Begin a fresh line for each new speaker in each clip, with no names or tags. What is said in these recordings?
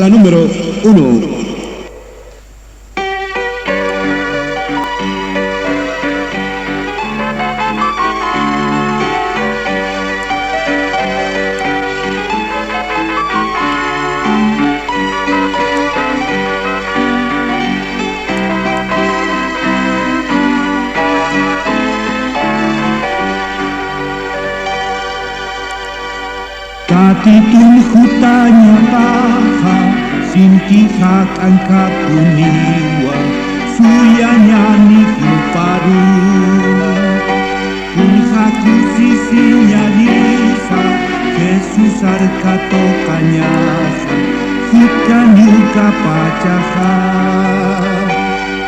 la número 1.
Katitun hutanya paha, sintiha angka kuniwa, suyanya niku paru. Kunhaku sisinya nisa, kesusar kato kanyasa, hutanyuka pacaha.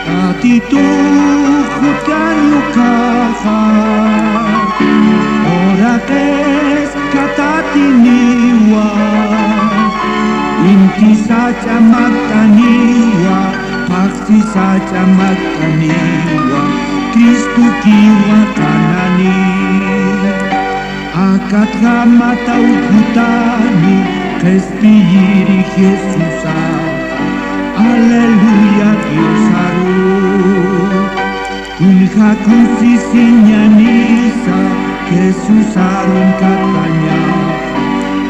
Katitun hutanyuka ha, ora kes katatiniwa, inti saja makaniwa, paksi saja makaniwa, Kristu kiwa kanani. Akad hamata ukutani, kestiri Jesusa, aleluya Diosaru. Kunhaku sisinya nisa, Jesusarun katanya,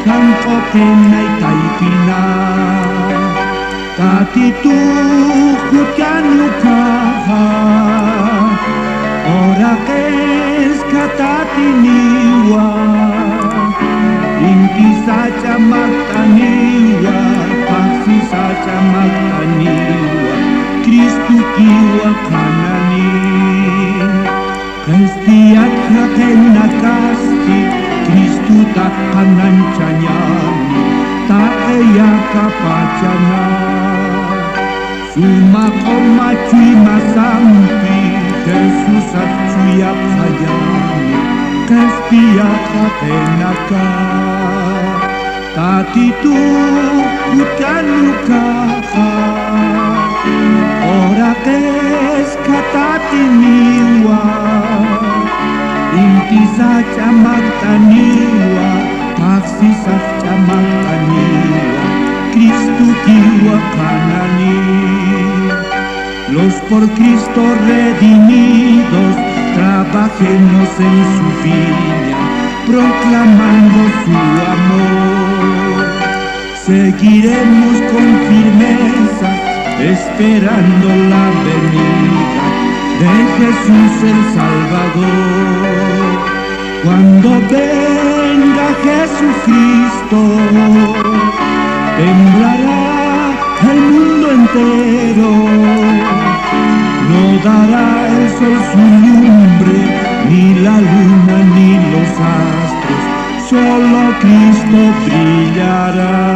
kangko kenai taipina. Katitu hutan lukaha, ora kes katatiniwa, inti saja maktaniwa, paksi saja maktaniwa, Kristu kiwa kanani. Kestiat hatena kasti, Kristu tak panancanya, tak eya kapacana. Suma koma cui masampi, Jesus cuya kayani, kestiat hatena ka. Tatitu hutan lukaha, ora kes katatiniwa, inti saja maktaniwa, paksi saja maktaniwa, Kristu kiwa kanani. Los por Cristo redimidos, trabajemos en su viña, proclamando su amor. Seguiremos con firmeza, esperando la venida de Jesús el Salvador. Cuando venga Jesucristo, temblará el mundo entero. No dará el sol su lumbre, ni la luna ni los astros, solo Cristo brillará.